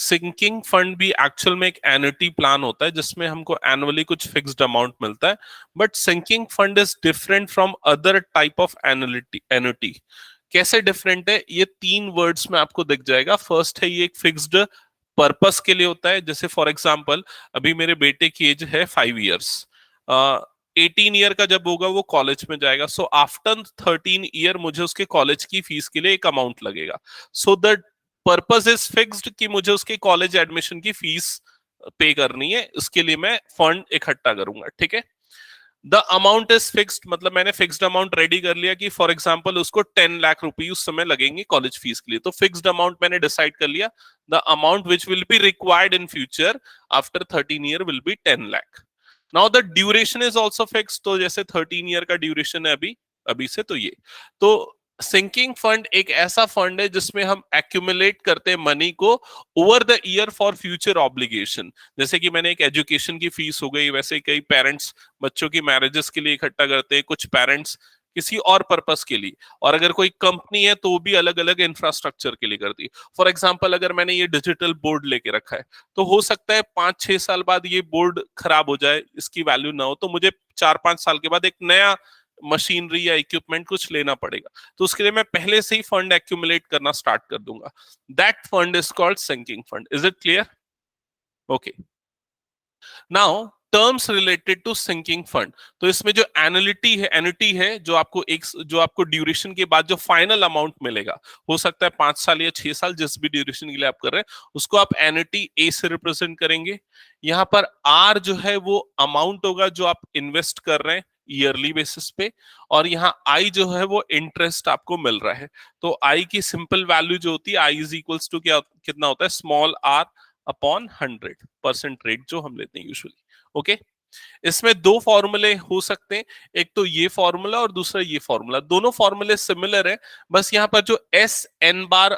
Sinking fund भी actual में एक एन्युटी प्लान होता है जिसमें हमको एनुअली कुछ फिक्स्ड अमाउंट मिलता है, but sinking fund is different from other type of annuity. कैसे डिफरेंट है, ये 3 वर्ड्स में आपको दिख जाएगा। फर्स्ट है, ये एक फिक्स्ड पर्पस के लिए होता है, जैसे फॉर एग्जाम्पल अभी मेरे बेटे की एज है 5 ईयर्स, 18 ईयर का जब होगा वो कॉलेज में जाएगा, सो आफ्टर 13 ईयर मुझे उसके कॉलेज की फीस के लिए एक अमाउंट लगेगा। So the purpose is fixed कि मुझे उसके कॉलेज एडमिशन की फीस पे करनी है, इसके लिए मैं फंड इकट्ठा करूंगा, ठीक है। द अमाउंट इज फिक्स्ड, मतलब मैंने फिक्स्ड अमाउंट रेडी कर लिया कि फॉर एग्जांपल उसको 10 लाख रुपए उस समय लगेंगे कॉलेज फीस के लिए, तो फिक्स्ड अमाउंट मैंने डिसाइड कर लिया। The amount which will be required in future after 13 year will be 10 lakh. Now the duration is also fixed, तो जैसे 13 ईयर का ड्यूरेशन है अभी से, तो ये तो सिंकिंग फंड एक ऐसा फंड है जिसमें हम एक्यूमुलेट करते हैं मनी को over the year for future obligation. जैसे कि मैंने एक एजुकेशन की फीस हो गई, वैसे कई पेरेंट्स बच्चों की मैरिजेस के लिए इकट्ठा करते हैं, कुछ पेरेंट्स किसी और पर्पस के लिए, और अगर कोई कंपनी है तो भी अलग अलग इंफ्रास्ट्रक्चर के लिए करती है। फॉर एग्जांपल अगर मैंने ये डिजिटल बोर्ड लेके रखा है, तो हो सकता है 5-6 साल बाद ये बोर्ड खराब हो जाए, इसकी वैल्यू ना हो, तो मुझे 4-5 साल के बाद एक नया मशीनरी या इक्विपमेंट कुछ लेना पड़ेगा, तो उसके लिए मैं पहले से ही फंड एक्यूमुलेट करना स्टार्ट कर दूंगा। That fund is called sinking fund. Is it clear? Okay, now terms related to sinking fund. तो इसमें जो एनुटी है जो आपको ड्यूरेशन के बाद जो फाइनल अमाउंट मिलेगा, हो सकता है 5 साल या 6 साल, जिस भी ड्यूरेशन के लिए आप कर रहे हैं, उसको आप एनुटी ए से रिप्रेजेंट करेंगे। यहाँ पर आर जो है वो अमाउंट होगा जो आप इन्वेस्ट कर रहे हैं ईयरली बेसिस पे, और यहाँ आई जो है वो इंटरेस्ट आपको मिल रहा है। तो आई की सिंपल वैल्यू जो होती है, आई इज इक्वल्स टू कितना होता है, स्मॉल आर अपॉन 100% रेट जो हम लेते हैं यूजुअली। ओके, इसमें 2 फॉर्मूले हो सकते हैं, एक तो ये फॉर्मूला और दूसरा ये फॉर्मूला। दोनों फॉर्मूले सिमिलर है, बस यहाँ पर जो एस एन बार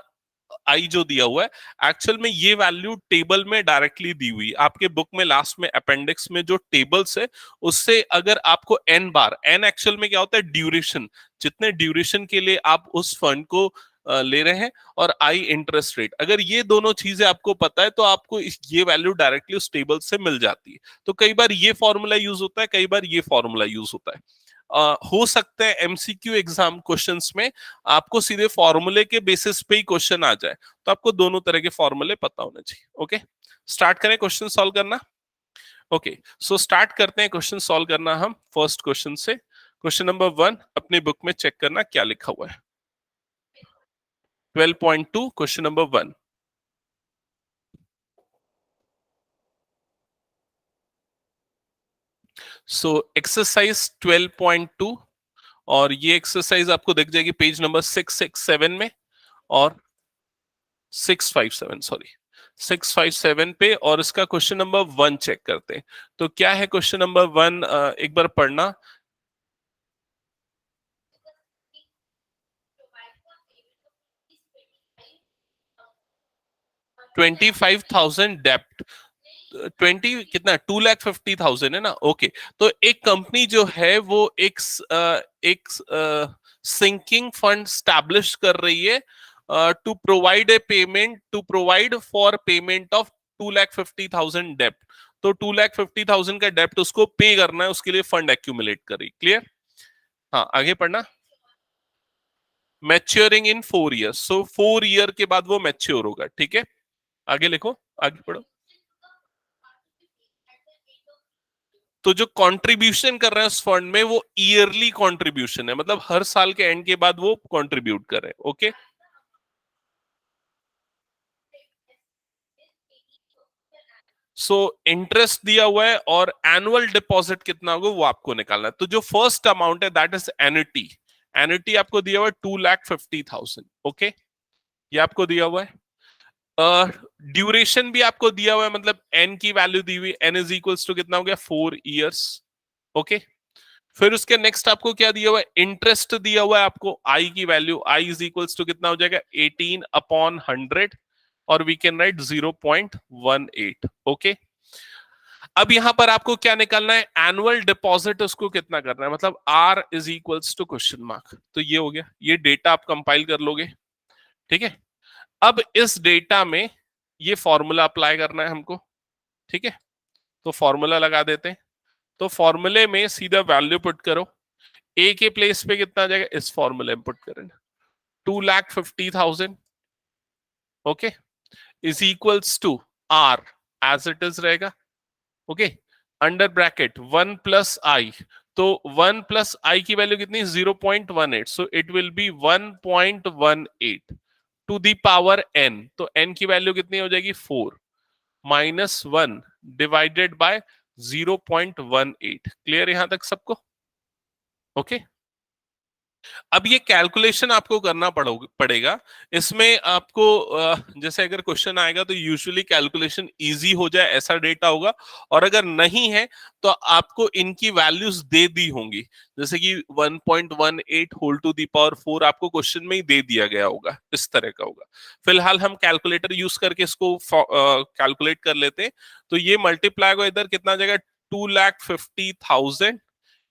आई जो दिया हुआ है, एक्चुअल में ये वैल्यू टेबल में डायरेक्टली दी हुई। आपके बुक में लास्ट में अपेंडिक्स में जो टेबल्स है, उससे अगर आपको एन बार, एन एक्चुअल में क्या होता है, ड्यूरेशन, जितने ड्यूरेशन के लिए आप उस फंड को ले रहे हैं, और आई इंटरेस्ट रेट, अगर ये दोनों चीजें आपको पता है तो आपको ये वैल्यू डायरेक्टली उस टेबल से मिल जाती है। तो कई बार ये फॉर्मूला यूज होता है, कई बार ये फॉर्मूला यूज होता है। हो सकता है एमसीक्यू एग्जाम क्वेश्चंस में आपको सीधे फॉर्मूले के बेसिस पे ही क्वेश्चन आ जाए, तो आपको दोनों तरह के फॉर्मूले पता होने चाहिए। ओके, स्टार्ट करें क्वेश्चन सॉल्व करना। ओके, सो स्टार्ट करते हैं क्वेश्चन सॉल्व करना हम फर्स्ट क्वेश्चन से। क्वेश्चन नंबर 1 अपनी बुक में चेक करना क्या लिखा हुआ है। 12.2 क्वेश्चन नंबर 1। सो एक्सरसाइज 12.2, और ये एक्सरसाइज आपको दिख जाएगी पेज नंबर 667 में और 657, सॉरी 657 पे, और इसका क्वेश्चन नंबर 1 चेक करते हैं। तो क्या है क्वेश्चन नंबर 1, एक बार पढ़ना। $25,000 डेप्ट, 20 कितना, 2,50,000 है ना। ओके, तो एक कंपनी जो है वो एक सिंकिंग फंड स्टैब्लिश कर रही है to provide for payment of 2,50,000 डेप्ट। तो 2,50,000 का डेप्ट उसको पे करना है, उसके लिए फंड एक्यूमुलेट करी। क्लियर? हाँ, आगे पढ़ना। मैच्योरिंग इन 4 ईयर्स, सो 4 ईयर के बाद वो मैच्योर होगा। ठीक है, आगे लिखो, आगे पढ़ो। तो जो कंट्रीब्यूशन कर रहे हैं उस फंड में, वो ईयरली कंट्रीब्यूशन है, मतलब हर साल के एंड के बाद वो कंट्रीब्यूट कर रहे हैं। ओके, सो इंटरेस्ट दिया हुआ है और एनुअल डिपॉजिट कितना होगा वो आपको निकालना है। तो जो फर्स्ट अमाउंट है दैट इज एन्युटी। एन्युटी आपको दिया हुआ है 2,50,000। ओके, ये आपको दिया हुआ है। ड्यूरेशन भी आपको दिया हुआ है, मतलब एन की वैल्यू दी हुई, एन इज इक्वल्स टू कितना हो गया, 4 ईयर्स। ओके, फिर उसके नेक्स्ट आपको क्या दिया हुआ है, इंटरेस्ट दिया हुआ है आपको, आई की value, i is equals to कितना हो जाएगा, 18 अपॉन 100, और वी कैन राइट 0.18। ओके, अब यहां पर आपको क्या निकालना है, एनुअल डिपॉजिट उसको कितना करना है, मतलब r is equals to question mark. तो ये हो गया, ये डेटा आप कंपाइल कर लोगे। ठीक है, अब इस डेटा में ये फॉर्मूला अप्लाई करना है हमको, ठीक है। तो फॉर्मूला लगा देते हैं। तो फॉर्मूले में सीधा वैल्यू पुट करो, ए के प्लेस पे कितना आ जाएगा, इस फॉर्मूले में पुट करें, 2,50,000, okay, is equals to r, as it is रहेगा, ओके, अंडर ब्रैकेट 1 + i। तो 1 + i की वैल्यू कितनी, 0.18, so it will be 1.18 to the power n। तो n की वैल्यू कितनी हो जाएगी, 4 -1 डिवाइडेड बाय 0.18। क्लियर यहां तक सबको, ओके। अब ये कैलकुलेशन आपको करना पड़ेगा। इसमें आपको जैसे अगर क्वेश्चन आएगा तो यूजुअली कैलकुलेशन इजी हो जाए ऐसा डेटा होगा, और अगर नहीं है तो आपको इनकी वैल्यूज दे दी होंगी, जैसे कि 1.18 होल टू दी पावर 4 आपको क्वेश्चन में ही दे दिया गया होगा, इस तरह का होगा। फिलहाल हम कैलकुलेटर यूज करके इसको कैलकुलेट कर लेते हैं। तो ये मल्टीप्लाई को इधर कितना आ जाएगा, 2,50,000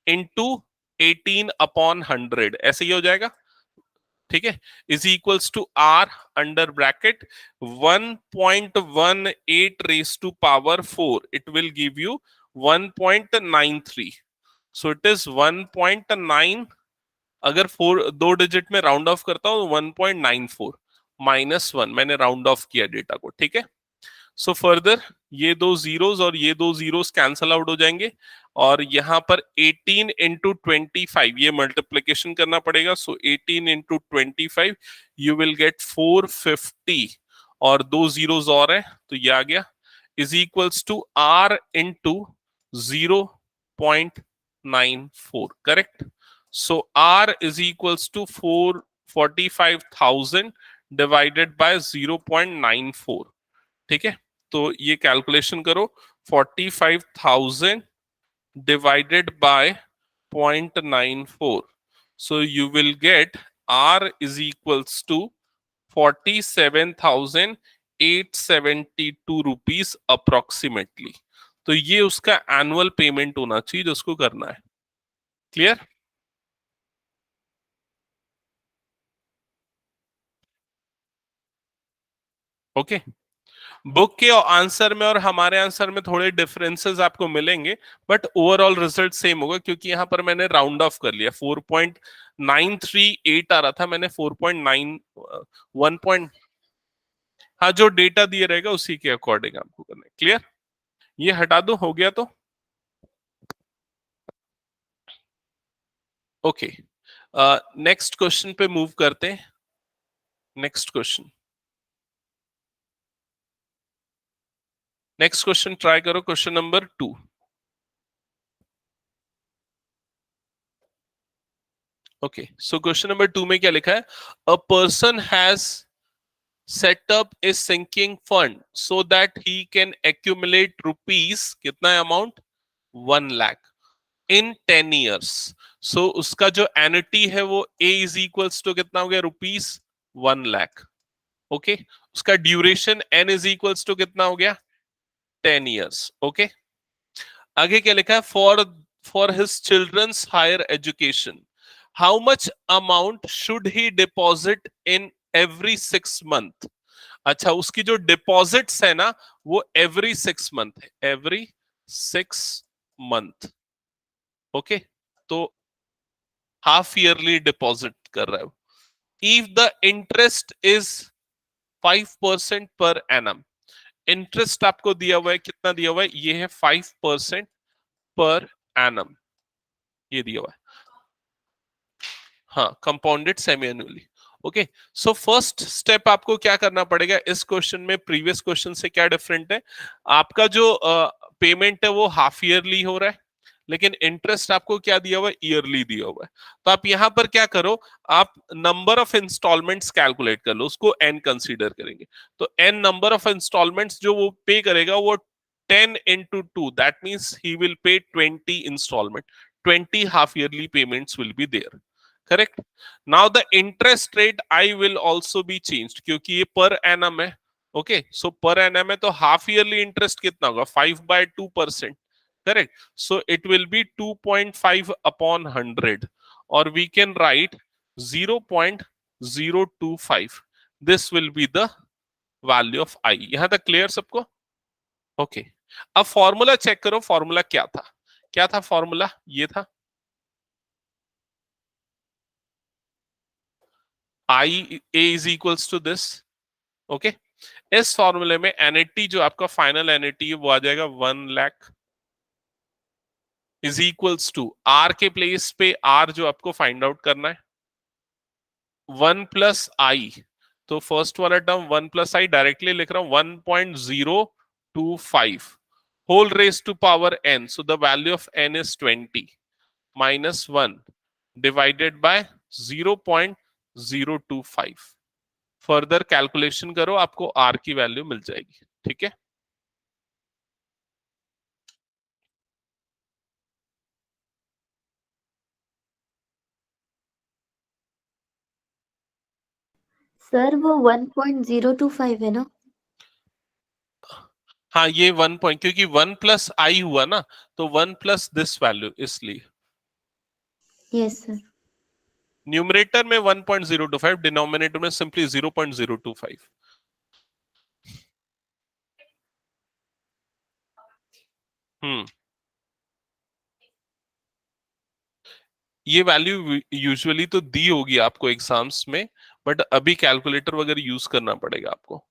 इंटू 18/100, ऐसे ही हो जाएगा, ठीक है, is equals to r under bracket 1.18 raise to power 4, it will give you 1.93। So it is 1.9, अगर 2 डिजिट में राउंड ऑफ करता हूं 1.94 -1, मैंने राउंड ऑफ किया डेटा को, ठीक है। सो फर्दर ये दो जीरोस और ये दो जीरोस कैंसल आउट हो जाएंगे, और यहां पर 18 इंटू 25 ये मल्टीप्लीकेशन करना पड़ेगा। सो 18 इंटू 25 यू विल गेट 450, और दो जीरोस और है तो ये आ गया, is equals to r into 0.94, correct. So r is equals to 445,000 divided by 0.94, ठीक है। तो ये कैलकुलेशन करो, 45,000 divided by 0.94, so you will get R is equals to 47,872 rupees approximately. तो ये उसका एनुअल पेमेंट होना चाहिए जो उसको करना है। Clear, okay. बुक के आंसर में और हमारे आंसर में थोड़े डिफरेंसेस आपको मिलेंगे, बट ओवरऑल रिजल्ट सेम होगा, क्योंकि यहां पर मैंने राउंड ऑफ कर लिया, 4.938 आ रहा था, मैंने 4.9 1 पॉइंट, हाँ जो डेटा दिए रहेगा उसी के अकॉर्डिंग आपको करना है। क्लियर, ये हटा दो, हो गया तो ओके। नेक्स्ट क्वेश्चन पे मूव करते हैं। Next question, next question try करो, question number 2। Okay, so question number 2 में क्या लिखा है, a person has set up a sinking fund so that he can accumulate rupees, कितना amount, 1 lakh in 10 years। so उसका जो एनुटी है वो a इज इक्वल्स टू कितना हो गया, रुपीज 1 lakh, ओके। उसका duration n is equals to कितना हो गया, 10 years, ओके। आगे क्या लिखा है, for his children's higher education how much amount should he deposit in every 6 month. अच्छा, उसकी जो डिपॉजिट्स है ना वो एवरी 6 मंथ है, एवरी 6 मंथ, ओके। तो हाफ ईयरली डिपॉजिट कर रहा है। If the interest is 5% per annum, interest आपको दिया हुआ है, कितना दिया हुआ है, ये है 5% पर एनम, ये दिया हुआ है, हाँ, compounded semi annually, okay. So first step आपको क्या करना पड़ेगा इस क्वेश्चन में, प्रीवियस क्वेश्चन से क्या डिफरेंट है, आपका जो पेमेंट है वो हाफ ईयरली हो रहा है, लेकिन इंटरेस्ट आपको क्या दिया हुआ है, ईयरली दिया हुआ है। तो आप यहां पर क्या करो, आप नंबर ऑफ इंस्टॉलमेंट्स कैलकुलेट कर लो, उसको एन कंसीडर करेंगे। तो एन नंबर ऑफ इंस्टॉलमेंट्स जो वो पे करेगा वो 10 into 2, that means he will pay 20 installment, 20 half yearly payments will be there, correct. Now the interest rate i will also be changed, क्योंकि ये पर एनम है, ओके। सो पर एनम है तो हाफ ईयरली इंटरेस्ट कितना होगा, 5/2%, correct, so it will be 2.5 upon 100, or we can write 0.025, this will be the value of I. यहां तक clear सबको? ओके। अब फॉर्मूला चेक करो, फॉर्मूला क्या था? क्या था फॉर्मूला? ये था I A is equals to this. Okay. इस फॉर्मूले में एनएटी जो आपका फाइनल एनएटी है वो आ जाएगा 1 lakh is equals to r के प्लेस पे आर जो आपको फाइंड आउट करना है 1 + आई। तो फर्स्ट वाला टर्म 1 + आई डायरेक्टली लिख रहा हूं 1.025 whole raise to power n. So the value of n is 20 -1 divided by 0.025। Further calculation करो, आपको आर की वैल्यू मिल जाएगी। ठीक है। सर वो 1.025 है ना? हाँ ये 1 क्योंकि 1 + आई हुआ ना, तो 1 + दिस वैल्यू, इसलिए यस सर। न्यूमरेटर में 1.025, डिनोमिनेटर में सिंपली 0.025। हम्म। ये वैल्यू यूजुअली तो दी होगी आपको एग्जाम्स में, बट अभी कैलकुलेटर वगैरह यूज करना पड़ेगा आपको।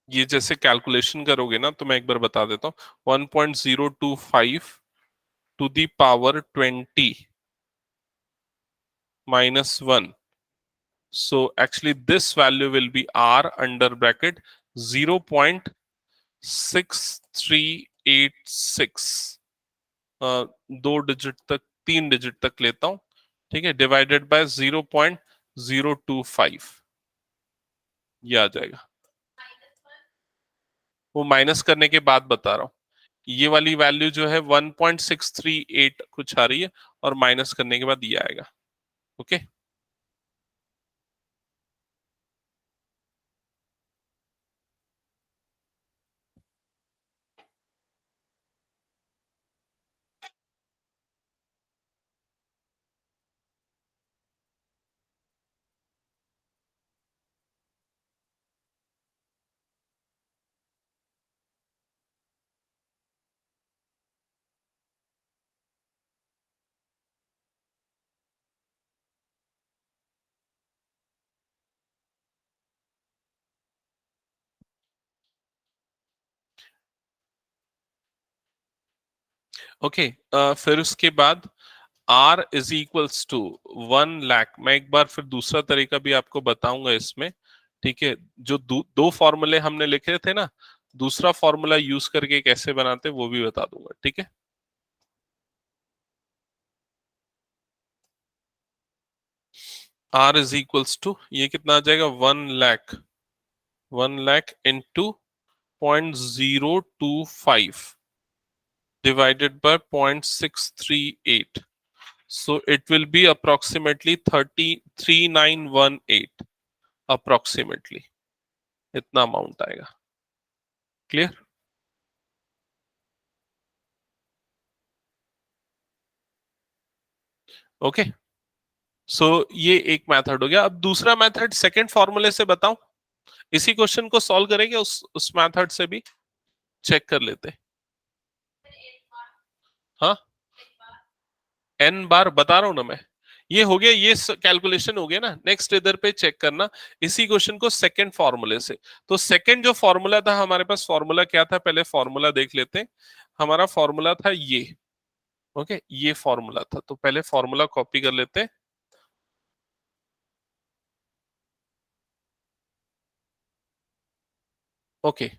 ये जैसे कैलकुलेशन करोगे ना, तो मैं एक बार बता देता हूँ। 1.025 to the power 20 -1। So actually this value will be r under bracket 0.6386। दो डिजिट तक, 3 डिजिट तक लेता हूं। ठीक है, डिवाइडेड बाय 0.025, ये आ जाएगा। वो माइनस करने के बाद बता रहा हूँ। ये वाली वैल्यू जो है 1.638 कुछ आ रही है, और माइनस करने के बाद ये आएगा। ओके। ओके। फिर उसके बाद r is equals to 1 lakh. मैं एक बार फिर दूसरा तरीका भी आपको बताऊंगा इसमें। ठीक है, जो दो फॉर्मूले हमने लिखे थे ना, दूसरा फॉर्मूला यूज करके कैसे बनाते वो भी बता दूंगा। ठीक है। आर इज इक्वल्स टू, ये कितना आ जाएगा? 1 lakh, 1 lakh into 0.025 divided by 0.638, so it will be approximately 3918 approximately, इतना अमाउंट आएगा। क्लियर? ओके। सो ये एक मेथड हो गया। अब दूसरा मेथड सेकंड फॉर्मूले से बताऊं? इसी क्वेश्चन को सॉल्व करेंगे, उस मेथड से भी चेक कर लेते हैं। हाँ, एन बार बता रहा हूं ना मैं। ये हो गया, ये कैलकुलेशन हो गया ना। नेक्स्ट इधर पे चेक करना इसी क्वेश्चन को सेकंड फॉर्मूले से। तो सेकंड जो फॉर्मूला था हमारे पास, फॉर्मूला क्या था पहले फॉर्मूला देख लेते हैं। हमारा फॉर्मूला था ये। ओके, ये फॉर्मूला था, तो पहले फॉर्मूला कॉपी कर लेते हैं। ओके।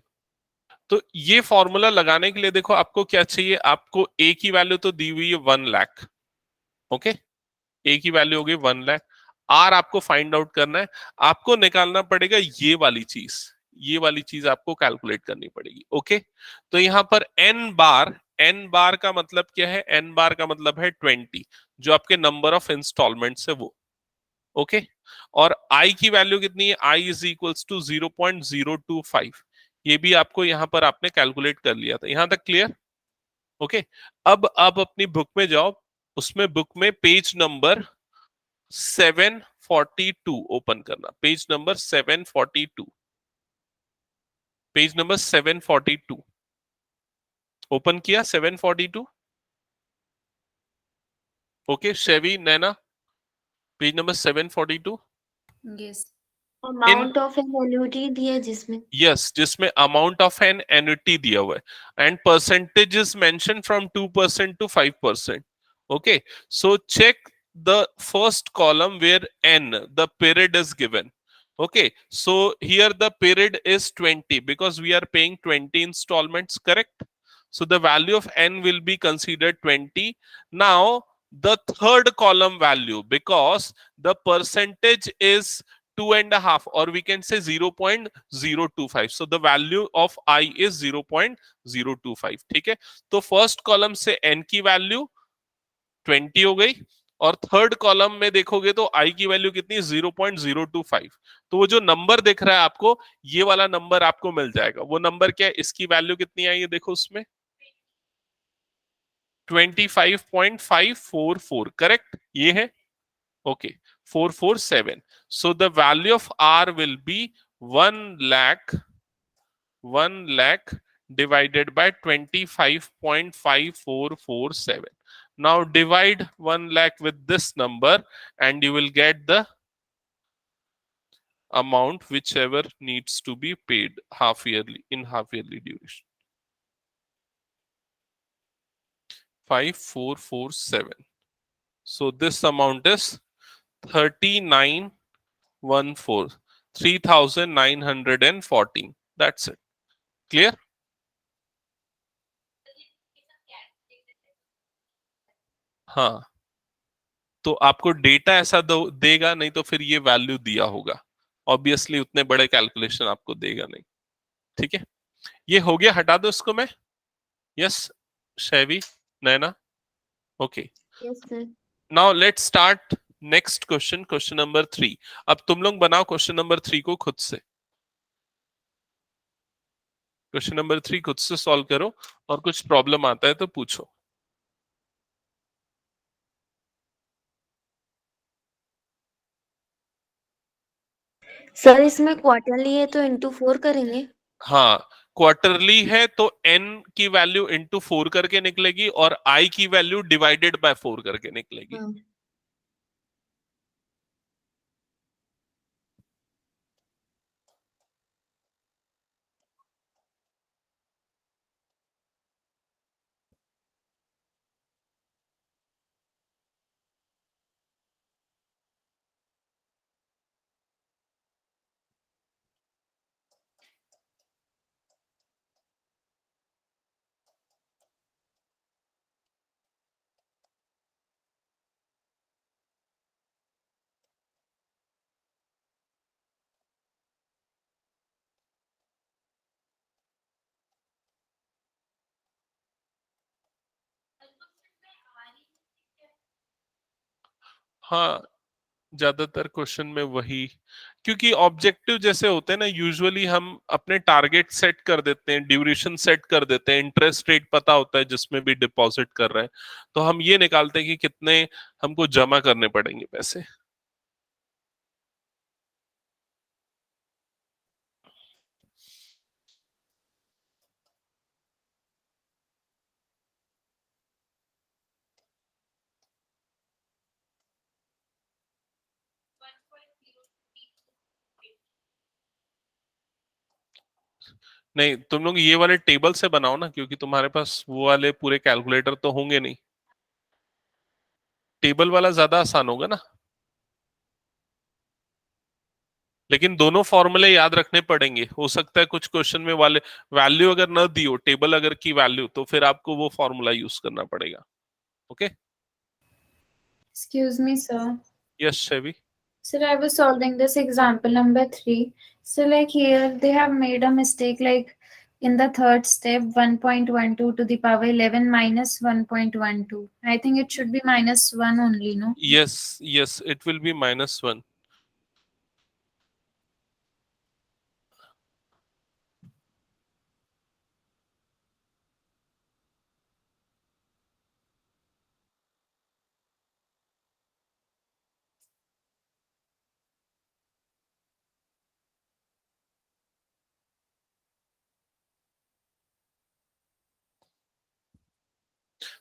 तो ये फॉर्मूला लगाने के लिए देखो आपको क्या चाहिए। आपको ए की वैल्यू तो दी हुई है 1 लाख। ओके, ए की वैल्यू हो गई 1 लाख। आर आपको फाइंड आउट करना है। आपको निकालना पड़ेगा ये वाली चीज, ये वाली चीज आपको कैलकुलेट करनी पड़ेगी। ओके। तो यहां पर एन बार, एन बार का मतलब क्या है? एन बार का मतलब है 20, जो आपके नंबर ऑफ इंस्टॉलमेंट्स है वो। ओके। और आई की वैल्यू कितनी है? I is equals to 0.025। ये भी आपको यहाँ पर आपने कैलकुलेट कर लिया था, यहां तक क्लियर? ओके, अब आप अपनी बुक में जाओ, उसमें बुक में पेज नंबर 742 ओपन करना, page number 742, page number 742 open किया, 742। Okay Shevi, Naina, page number 742। Yes. In amount of annuity दिया जिसमें यस, जिसमें अमाउंट ऑफ एन एन्युटी दिया हुआ है and percentage is mention from 2% to 5%। Okay, so check the first column where n the period is given. Okay, so here the period is 20 because we are paying 20 installments, correct? So the value of n will be considered 20. Now the third column value, because the percentage is 2.5 or we can say 0.025, so the value of I is 0.025। ठीक है, तो first column से n की value 20 हो गई, और third column में देखोगे तो आई की वैल्यू कितनी, 0.025। तो वो जो नंबर दिख रहा है आपको, ये वाला नंबर आपको मिल जाएगा। वो नंबर क्या है, इसकी वैल्यू कितनी आई है देखो उसमें, 25.544, करेक्ट, ये है। Okay, 447। So the value of r will be 1 lakh divided by 25.5447। Now divide 1 lakh with this number and you will get the amount whichever needs to be paid half yearly, in half yearly duration, 5447। So this amount is 3914, 3914। That's it. Clear? हाँ, तो आपको data ऐसा देगा नहीं तो फिर ये value दिया होगा, ऑब्वियसली उतने बड़े कैलकुलेशन आपको देगा नहीं। ठीक है, ये हो गया, हटा दो इसको मैं। Yes Shaivi, Naina, okay. Yes sir. Now let's start next question, question number 3। अब तुम लोग बनाओ क्वेश्चन नंबर 3 को खुद से, क्वेश्चन नंबर 3 खुद से सॉल्व करो, और कुछ प्रॉब्लम आता है तो पूछो। सर इसमें क्वार्टरली है तो इंटू 4 करेंगे। हाँ, क्वार्टरली है तो n की वैल्यू इंटू 4 करके निकलेगी, और i की वैल्यू डिवाइडेड बाय 4 करके निकलेगी। हाँ। हाँ, ज्यादातर क्वेश्चन में वही, क्योंकि ऑब्जेक्टिव जैसे होते हैं ना, यूजुअली हम अपने टारगेट सेट कर देते हैं, ड्यूरेशन सेट कर देते हैं, इंटरेस्ट रेट पता होता है जिसमें भी डिपॉजिट कर रहे हैं, तो हम ये निकालते हैं कि कितने हमको जमा करने पड़ेंगे पैसे। नहीं, तुम लोग ये वाले टेबल से बनाओ ना, क्योंकि तुम्हारे पास वो वाले पूरे कैलकुलेटर तो होंगे नहीं, टेबल वाला ज्यादा आसान होगा ना। लेकिन दोनों फॉर्मूले याद रखने पड़ेंगे, हो सकता है कुछ क्वेश्चन में वाले वैल्यू अगर न दी हो, टेबल अगर की वैल्यू, तो फिर आपको वो फॉर्मूला यूज करना पड़ेगा। Okay, Excuse me, sir. Yes Shevi. Sir, I was solving this example number 3. So, like here, they have made a mistake. Like in the third step, 1.12 to the power 11 minus 1.12. I think it should be minus 1 only, no? Yes yes, it will be -1।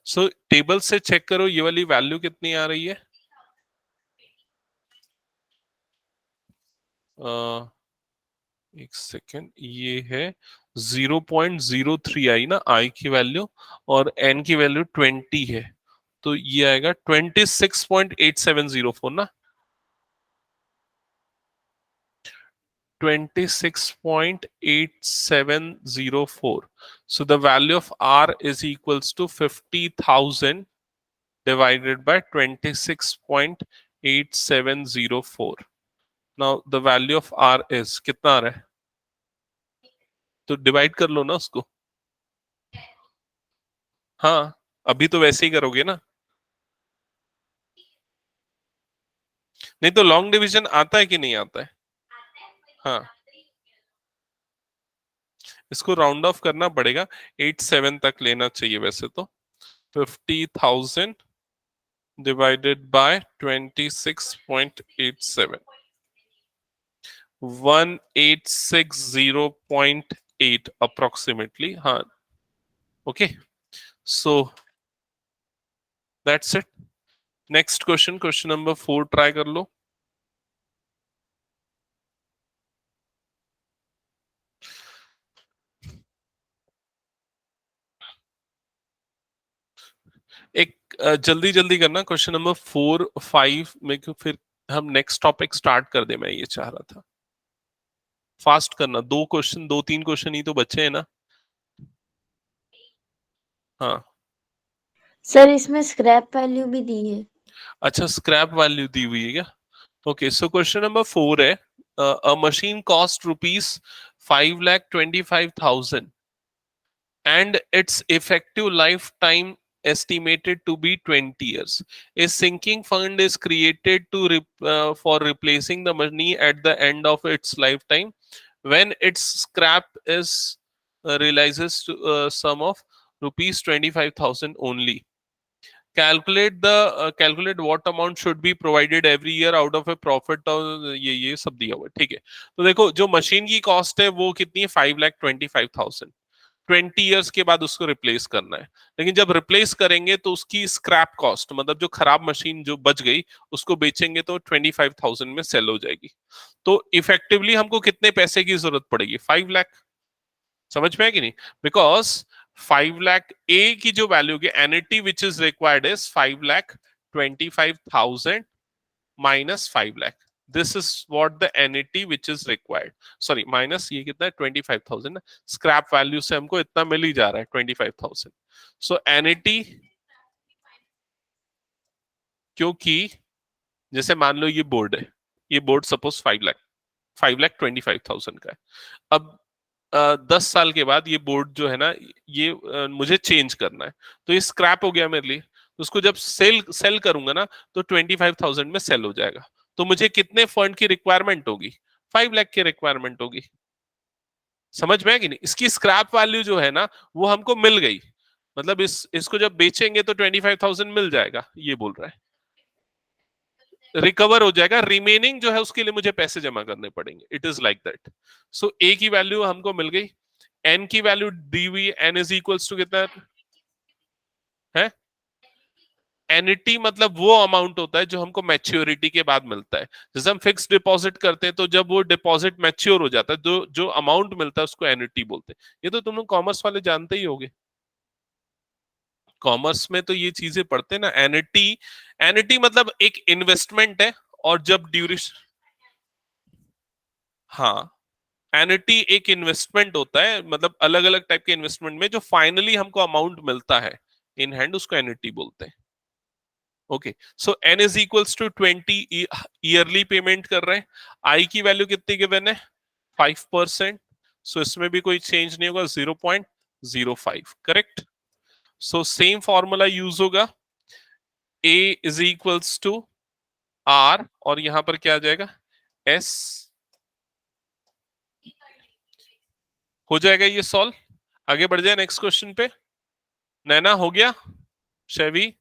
So table से check करो ये वाली value कितनी आ रही है। एक second, ये है 0.03 आई ना आई की वैल्यू, और एन की वैल्यू 20 है, तो ये आएगा 26.8704 ना, 26.8704. So the value of R is equals to 50,000 divided by 26.8704. Now the value of R is कितना आ रहा है, तो डिवाइड कर लो ना उसको। हाँ, अभी तो वैसे ही करोगे ना, नहीं तो लॉन्ग डिवीजन आता है कि नहीं आता है। हाँ, इसको राउंड ऑफ करना पड़ेगा, 87 तक लेना चाहिए वैसे तो। 50,000 divided by 26.87, 1860.8 approximately. हाँ, okay, so that's it. Next question, question number 4 try कर लो। एक जल्दी जल्दी करना, क्वेश्चन नंबर 4 5 में, क्यों फिर हम नेक्स्ट टॉपिक स्टार्ट कर दे, मैं ये चाह रहा था। फास्ट करना, 2 क्वेश्चन ही तो बचे हैं ना। हाँ, सर इसमें स्क्रैप वैल्यू भी दी है। अच्छा, स्क्रैप वैल्यू दी हुई है क्या? ओके, सो क्वेश्चन नंबर 4 है, a machine cost ₹5,25,000 and its effective lifetime estimated to be 20 years. A sinking fund is created for replacing the money at the end of its lifetime when its scrap is realizes to sum of ₹25,000 only. Calculate what amount should be provided every year out of a profit of ये सब दिया हुआ है, ठीक है। तो देखो, जो मशीन की कॉस्ट है वो कितनी है, 5,25,000। 20 इयर्स के बाद उसको रिप्लेस करना है, लेकिन जब रिप्लेस करेंगे तो उसकी स्क्रैप कॉस्ट, मतलब जो खराब मशीन जो बच गई उसको बेचेंगे तो 25,000 में सेल हो जाएगी। तो इफेक्टिवली हमको कितने पैसे की जरूरत पड़ेगी, 5 लाख। समझ में है कि नहीं? बिकॉज 5 लाख ए की जो वैल्यू की NET which is required is 5,25,000 minus 5 lakh. This is what the NAT which is required. Sorry, minus ये कितना है, 25,000। स्क्रैप वैल्यू से हमको इतना मिल ही जा रहा है, 25,000। सो NAT, क्योंकि जैसे मान लो ये बोर्ड है, ये बोर्ड सपोज 5,25,000 का है। अब 10 साल के बाद ये बोर्ड जो है ना, ये मुझे चेंज करना है, तो ये स्क्रैप हो गया मेरे लिए, तो उसको जब सेल करूंगा ना तो 25,000 में सेल हो जाएगा। तो मुझे कितने फंड की रिक्वायरमेंट होगी, 5 लाख की रिक्वायरमेंट होगी। समझ में है कि नहीं? इसकी स्क्रैप वैल्यू जो है ना वो हमको मिल गई, मतलब इसको जब बेचेंगे तो 25,000 मिल जाएगा, ये बोल रहा है, रिकवर हो जाएगा। रिमेनिंग जो है उसके लिए मुझे पैसे जमा करने पड़ेंगे। It is like that. So A की वैल्यू हमको मिल गई, एन की वैल्यू दी हुई, एन इज इक्वल्स टू कितना है, एनईटी मतलब वो अमाउंट होता है जो हमको मैच्योरिटी के बाद मिलता है। जैसे हम फिक्स डिपॉजिट करते हैं तो जब वो डिपॉजिट मैच्योर हो जाता है तो जो अमाउंट मिलता है उसको एनईटी बोलते हैं। ये तो तुम लोग कॉमर्स वाले जानते ही होगे, कॉमर्स में तो ये चीजें पढ़ते हैं ना। एनईटी, एनईटी मतलब एक इन्वेस्टमेंट है, और जब ड्यूरेशन, हाँ, एनईटी एक इन्वेस्टमेंट होता है, मतलब अलग अलग टाइप के इन्वेस्टमेंट में जो फाइनली हमको अमाउंट मिलता है इन हैंड, उसको एनईटी बोलते हैं। Okay, so n is equals to 20 yearly payment कर रहे हैं। आई की वैल्यू कितनी गिवन है, 5%। सो इसमें भी कोई चेंज नहीं होगा, 0.05, correct. So same formula use होगा, ए इज इक्वल्स टू आर, और यहां पर क्या आ जाएगा, एस। हो जाएगा ये सॉल्व। आगे बढ़ जाए नेक्स्ट क्वेश्चन पे। नैना हो गया, Shaivi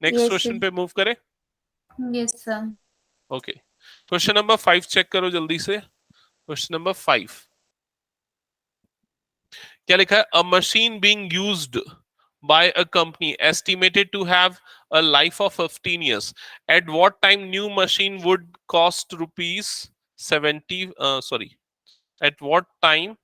next Yes, question sir. पे मूव करें। Yes, sir. Okay, question number 5 check करो जल्दी से। क्वेश्चन नंबर 5 क्या लिखा है, a machine being used by a company estimated to have a life of 15 years, at what time new machine would cost rupees 70 sorry, at what time,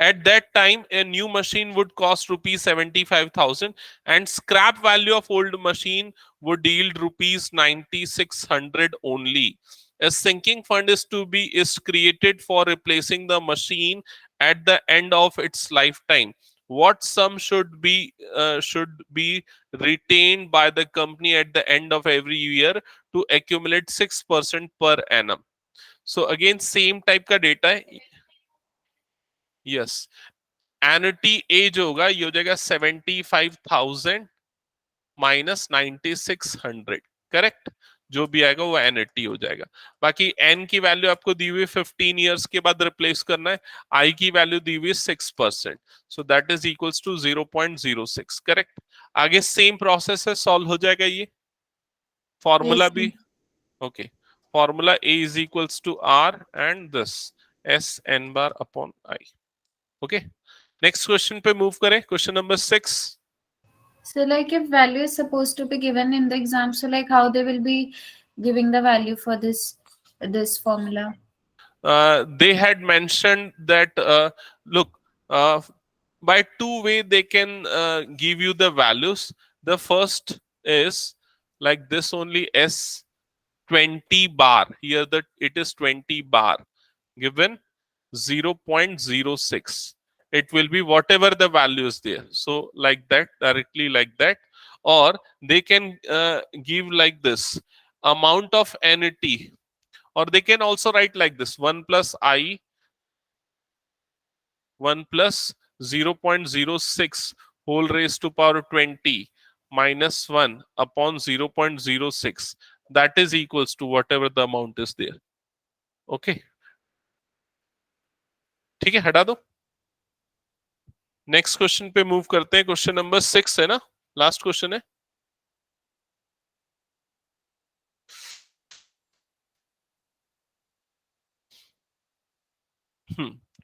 at that time a new machine would cost rupees 75,000 and scrap value of old machine would yield rupees 9600 only. A sinking fund is created for replacing the machine at the end of its lifetime. What sum should be retained by the company at the end of every year to accumulate 6% per annum? So again same type का data है. Yes, annuity as होगा, ये हो जाएगा 75,000 minus 9600, correct. जो भी आएगा वो एनटी हो जाएगा. बाकी एन की वैल्यू आपको दी हुई 15 इयर्स के बाद रिप्लेस करना है. आई की वैल्यू दी हुई 6%, so that is equals to 0.06, correct. आगे सेम प्रोसेस है, सॉल्व हो जाएगा ये फॉर्मूला Yes, sir. भी. Okay, formula a is equals to r and this s n bar upon i. Okay, next question पे मूव करें. Question number 6. So like if value is supposed to be given in the exam, so like how they will be giving the value for this formula? They had mentioned that look, uh, by two way they can give you the values. The first is like this only, S20 bar, here that it is 20 bar given 0.06. It will be whatever the value is there, so like that, directly like that. Or they can give like this amount of NT, or they can also write like this 1 plus I 1 plus 0.06 whole raised to power 20 minus 1 upon 0.06, that is equals to whatever the amount is there. Okay, ठीक है, हटा दो. Next question पे move करते हैं. Question number 6 है ना, last question है.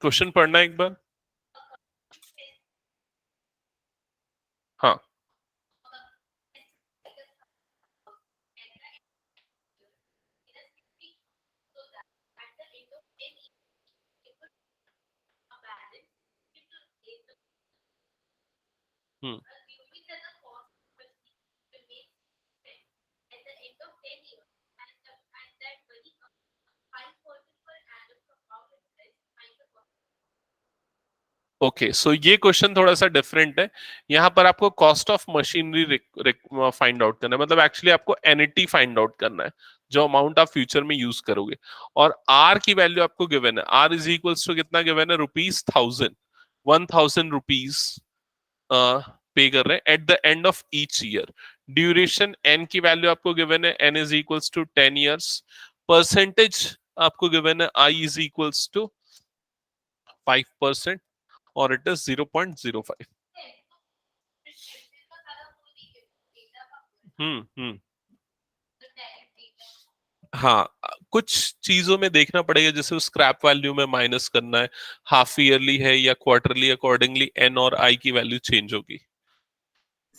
क्वेश्चन पढ़ना एक बार. हाँ, ओके. सो ये क्वेश्चन थोड़ा सा डिफरेंट है. यहाँ पर आपको cost of machinery find out करना है, मतलब एक्चुअली आपको एनटी फाइंड आउट करना है, जो अमाउंट आप फ्यूचर में यूज करोगे. और आर की वैल्यू आपको गिवन है, आर इज इक्वल्स टू कितना गिवन है, रुपीज 1000 रुपीज पे कर रहे हैं at the end of each year. Duration n की वैल्यू आपको गिवन है, n is equals to 10 years. Percentage आपको गिवन है, आई इज इक्वल्स टू 5% और इट इज 0.05. हाँ, कुछ चीजों में देखना पड़ेगा, जैसे स्क्रैप वैल्यू में माइनस करना है, हाफ ईयरली है या क्वार्टरली, अकॉर्डिंगली एन और आई की वैल्यू चेंज होगी.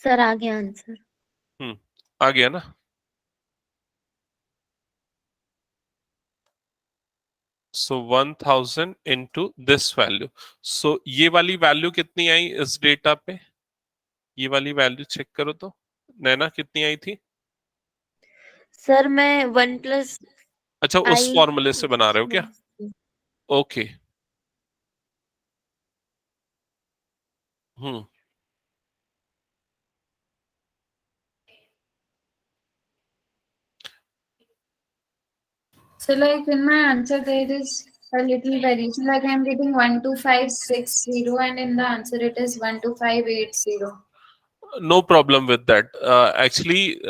सर आ गया आंसर. आ गया ना. सो 1000 इंटू दिस वैल्यू. सो ये वाली वैल्यू कितनी आई इस डेटा पे, ये वाली वैल्यू चेक करो तो नैना कितनी आई थी. सर मैं 1 प्लस अच्छा, उस आई. फॉर्मूले से बना रहे हो क्या? Okay. So like in my answer there is a little variation, like I'm getting 12560 and in the answer it is 12580. No problem with that. Actually,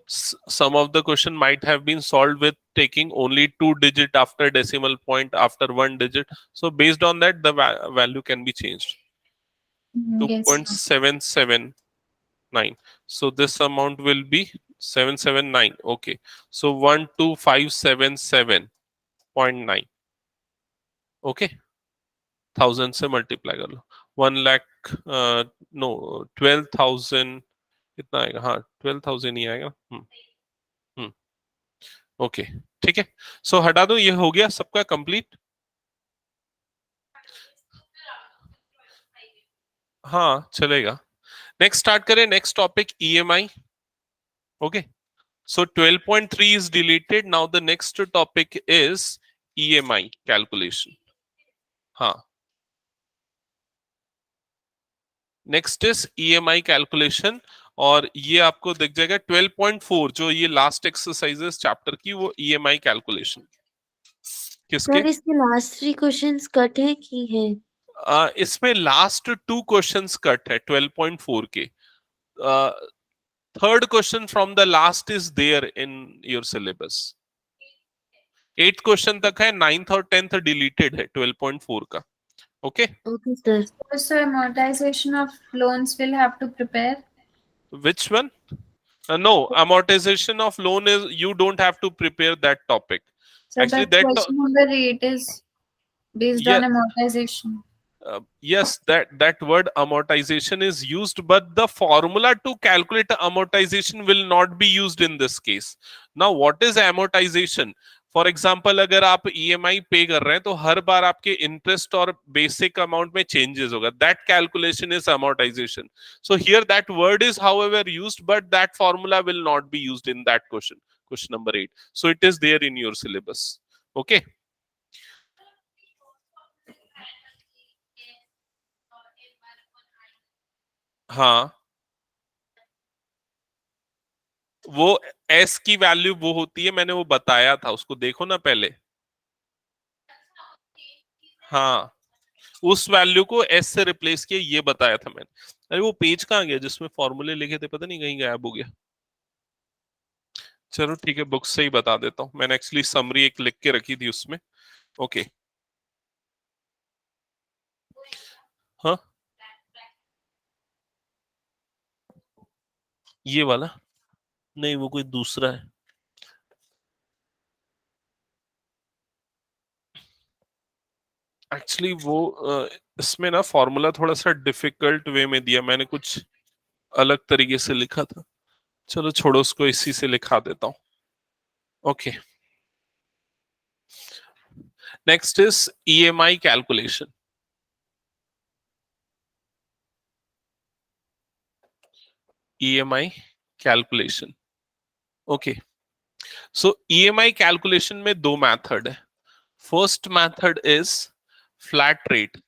some of the question might have been solved with taking only 2 digit after decimal point after 1 digit. So based on that, the value can be changed. Yes. 2.779. So this amount will be 779. Okay. So 12577.9. Okay. 1000 से multiply कर लो, 1 lakh, no 12,000 कितना आएगा, हाँ 12,000 ही आएगा। हम्म okay ठीक है, सो हटा दो, ये हो गया सबका कंप्लीट। हाँ चलेगा, नेक्स्ट स्टार्ट करें, next topic EMI. Okay, so 12.3 is deleted, now the next topic is EMI calculation। हाँ, नेक्स्ट इज EMI कैलकुलेशन, और ये आपको दिख जाएगा 12.4, जो ये लास्ट एक्सरसाइजेस चैप्टर की, वो EMI कैलकुलेशन किसके। सर इसके लास्ट 3 क्वेश्चंस कट है की है? इसमें लास्ट 2 क्वेश्चंस कट है 12.4 के। Third question from the last is there in your syllabus. 8 question तक है, 9th और 10th डिलीटेड है 12.4 का। Okay okay sir. So amortization of loans will have to prepare. which one? No, amortization of loan is, you don't have to prepare that topic. So Actually, that that question number 8 is based Yeah. on amortization. Yes, that word amortization is used, but the formula to calculate amortization will not be used in this case. Now what is amortization? For example अगर आप EMI पे कर रहे हैं तो हर बार आपके interest और basic amount में चेंजेस होगा, that calculation is amortization. So here that word is however used, but that formula will not be used in that question number 8. So it is there in your syllabus. Okay, हाँ, वो S की value वो होती है, मैंने वो बताया था, उसको देखो ना पहले। हाँ, उस वैल्यू को S से रिप्लेस किया, ये बताया था मैंने। अरे वो पेज कहाँ गया जिसमें फॉर्मूले लिखे थे, पता नहीं कहीं गायब हो गया। चलो ठीक है, बुक से ही बता देता हूँ, मैंने एक्चुअली समरी एक लिख के रखी थी उसमें। ओके, हाँ ये वाला नहीं, वो कोई दूसरा है। एक्चुअली वो इसमें ना फॉर्मूला थोड़ा सा डिफिकल्ट वे में दिया, मैंने कुछ अलग तरीके से लिखा था। चलो छोड़ो, उसको इसी से लिखा देता हूँ। Okay, next is EMI calculation. EMI calculation, okay. So EMI calculation में 2 मेथड है। First method is flat rate.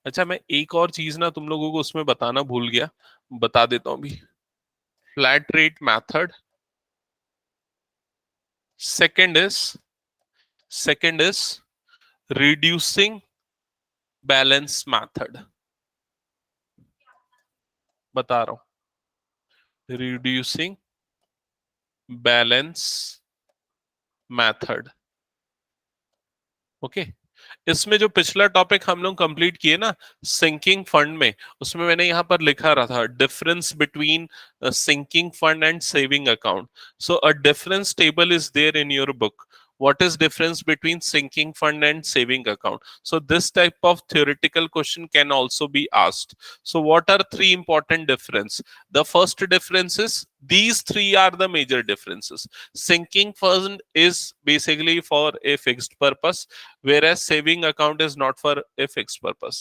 अच्छा, मैं एक और चीज ना तुम लोगों को उसमें बताना भूल गया, बता देता हूं अभी। Flat rate method, second is reducing balance method. बता रहा हूं, रिड्यूसिंग बैलेंस मेथड। ओके, इसमें जो पिछला टॉपिक हम लोग कंप्लीट किए ना सिंकिंग फंड में, उसमें मैंने यहां पर लिखा रहा था difference between sinking fund and saving account. So a difference table is there in your book. What is difference between sinking fund and saving account? So this type of theoretical question can also be asked. So what are 3 important difference? The first difference is, these 3 are the major differences. Sinking fund is basically for a fixed purpose, whereas saving account is not for a fixed purpose.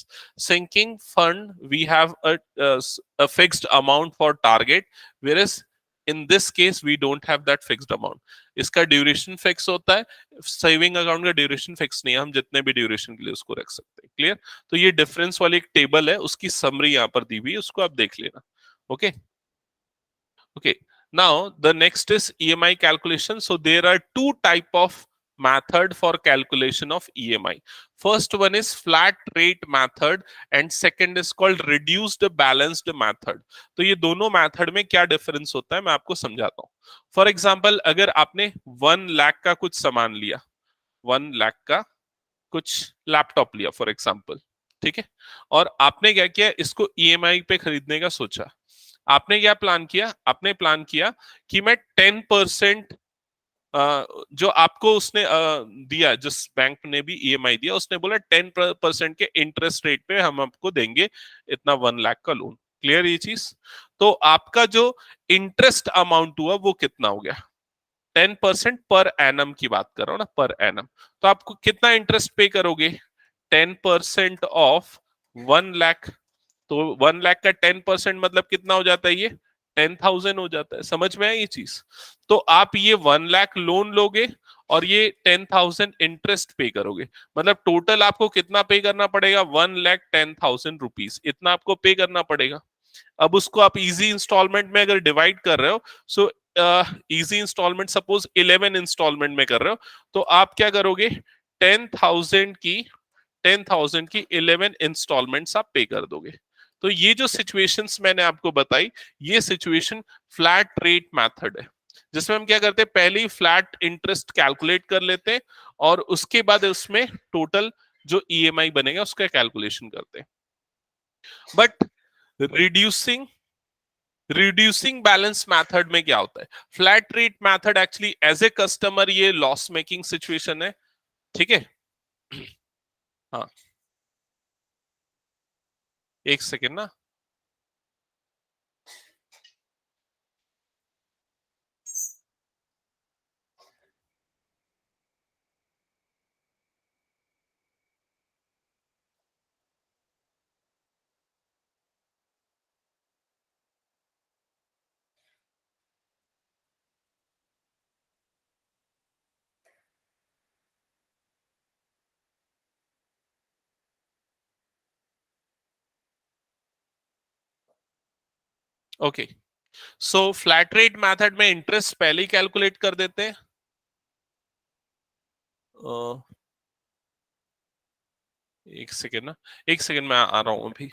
Sinking fund, we have a fixed amount for target, whereas in this case we don't have that fixed amount. इसका duration fix होता है, saving account का duration fix नहीं है, हम जितने भी duration के लिए उसको रख सकते हैं। क्लियर? तो ये डिफरेंस वाली एक टेबल है, उसकी समरी यहाँ पर दी हुई है, उसको आप देख लेना। Okay okay, now the next is EMI calculation. So there are 2 type of method for calculation of EMI. First one is flat rate method and second is called reduced balanced method. तो ये दोनों method में क्या difference होता है मैं आपको समझाता हूँ। फॉर एग्जाम्पल, अगर आपने 1 लाख का कुछ सामान लिया, 1 लाख का कुछ लैपटॉप लिया फॉर एग्जाम्पल, ठीक है, और आपने क्या किया, इसको EMI पे खरीदने का सोचा। आपने क्या प्लान किया, आपने प्लान किया कि मैं 10% जो आपको उसने दिया, जिस बैंक ने भी ईएमआई दिया, उसने बोला 10% के इंटरेस्ट रेट पे हम आपको देंगे इतना 1 लाख का लोन। क्लियर ये चीज? तो आपका जो इंटरेस्ट अमाउंट हुआ वो कितना हो गया? 10% पर एनम की बात कर रहा हूं ना, पर एनम। तो आपको कितना इंटरेस्ट पे करोगे? 10% ऑफ 1 लाख। तो 1 लाख का 10% मतलब कितना हो जाता है? ये 10,000 हो जाता है। समझ में है ये चीज? तो आप ये 1 लाख लोन लोगे और ये 10,000 इंटरेस्ट पे करोगे, मतलब टोटल आपको कितना पे करना पड़ेगा? 1,10,000 रुपीज, इतना आपको पे करना पड़ेगा। अब उसको आप इजी इंस्टॉलमेंट में अगर डिवाइड कर रहे हो, so easy installment suppose 11 installment में कर रहे हो, तो आप क्या करोगे? 10,000 की 10,000 की 11 इंस्टॉलमेंट्स आप पे कर दोगे। तो ये जो सिचुएशंस मैंने आपको बताई, ये सिचुएशन फ्लैट रेट मेथड है, जिसमें हम क्या करते हैं, पहले ही फ्लैट इंटरेस्ट कैलकुलेट कर लेते हैं और उसके बाद उसमें टोटल जो ईएमआई बनेगा उसका कैलकुलेशन करते हैं। But reducing reducing balance method में क्या होता है? Flat rate method actually as a customer ये लॉस मेकिंग सिचुएशन है। ठीक है? हाँ, एक सेकेंड ना। Okay, so flat rate method में इंटरेस्ट पहले ही कैलकुलेट कर देते हैं। एक सेकेंड ना, एक सेकेंड मैं आ रहा हूं अभी।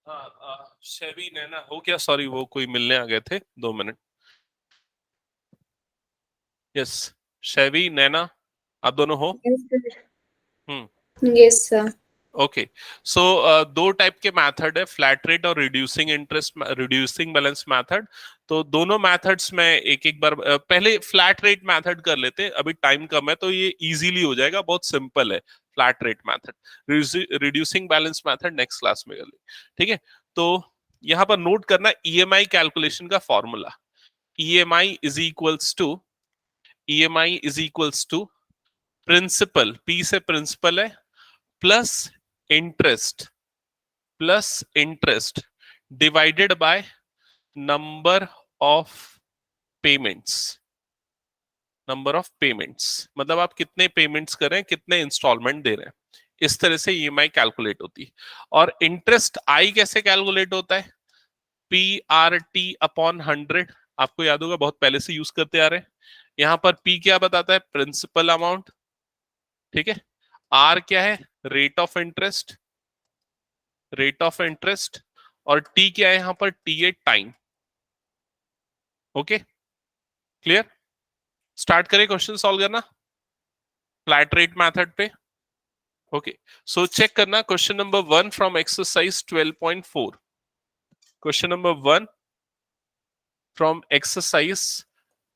शेवी नैना हो क्या? सॉरी, वो कोई मिलने आ गए थे, 2 मिनट। यस, शेवी नैना, आप दोनों हो? Yes, sir. हम्म। Yes, sir. ओके, सो दो टाइप के मेथड है, फ्लैट रेट और reducing interest, reducing balance method. तो दोनों मेथड्स में एक एक बार पहले फ्लैट रेट मेथड कर लेते हैं, अभी टाइम कम है तो ये इजीली हो जाएगा, बहुत सिंपल है flat rate method. Reducing balance method next class में कर ले, ठीक है? तो यहां पर नोट करना ईएमआई कैलकुलेशन का formula. EMI is equals to, EMI is equals to principal, P से प्रिंसिपल है, plus interest, plus interest divided by number of payments. Number of payments मतलब आप कितने पेमेंट्स कर रहे हैं, कितने इंस्टॉलमेंट दे रहे हैं, इस तरह से ईएमआई कैलकुलेट होती है। और इंटरेस्ट आई कैसे कैलकुलेट होता है? पी आर टी अपॉन 100, आपको याद होगा, बहुत पहले से यूज करते आ रहे हैं। यहां पर पी क्या बताता है? प्रिंसिपल अमाउंट, ठीक है? आर क्या है? Rate of interest, rate of interest. और टी क्या है यहां पर? टी है टाइम। Okay, clear? स्टार्ट करें क्वेश्चन सॉल्व करना फ्लैट रेट मेथड पे। ओके, सो चेक करना question number 1 from exercise 12.4। Question number 1 from exercise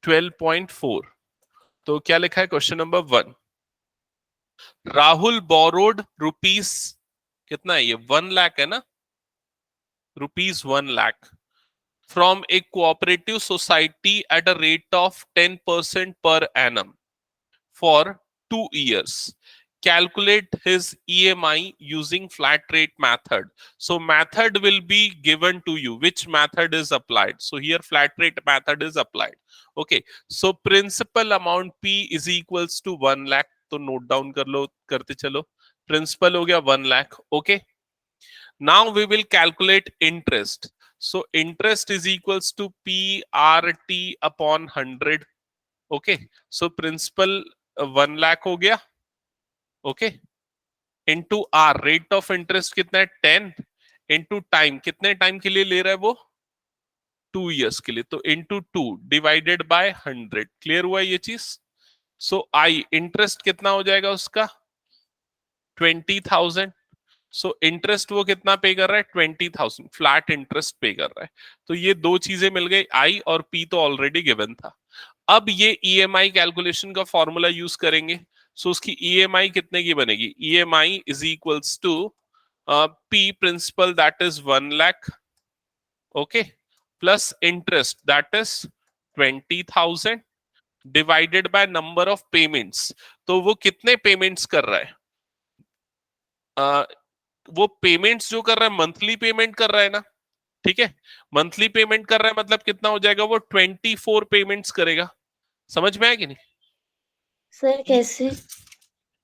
12.4। तो क्या लिखा है question number 1? Rahul borrowed rupees, कितना है ये? 1 लाख है ना, rupees 1 lakh from a cooperative society at a rate of 10% per annum for 2 years. Calculate his EMI using flat rate method. So method will be given to you. Which method is applied? So here flat rate method is applied. Okay. So principal amount P is equals to 1 lakh. तो note down कर लो, करते चलो। Principal हो गया 1 lakh. Okay. Now we will calculate interest. So interest is equals to PRT upon 100. Okay. So principal 1 lakh हो गया. Okay. Into R, rate of interest कितना है? 10. Into time, कितने टाइम के लिए ले रहा है वो? 2 years के लिए। तो into 2 divided by 100. क्लियर हुआ ये चीज? So I, interest कितना हो जाएगा उसका? 20,000. सो इंटरेस्ट वो कितना पे कर रहा है? 20,000 फ्लैट इंटरेस्ट पे कर रहा है। तो ये दो चीजें मिल गई, आई और पी तो ऑलरेडी गिवन था। अब ये ईएमआई कैलकुलेशन का फॉर्मूला यूज करेंगे। सो उसकी ईएमआई कितने की बनेगी? EMI is equals to P principal that is 1 lakh, okay, plus interest that is 20,000 divided by number of payments. तो वो कितने पेमेंट्स कर रहा है? वो पेमेंट्स जो कर रहा है मंथली पेमेंट कर रहा है ना, ठीक है? मंथली पेमेंट कर रहा है मतलब कितना हो जाएगा? वो 24 पेमेंट्स करेगा। समझ में आया कि नहीं? सर कैसे?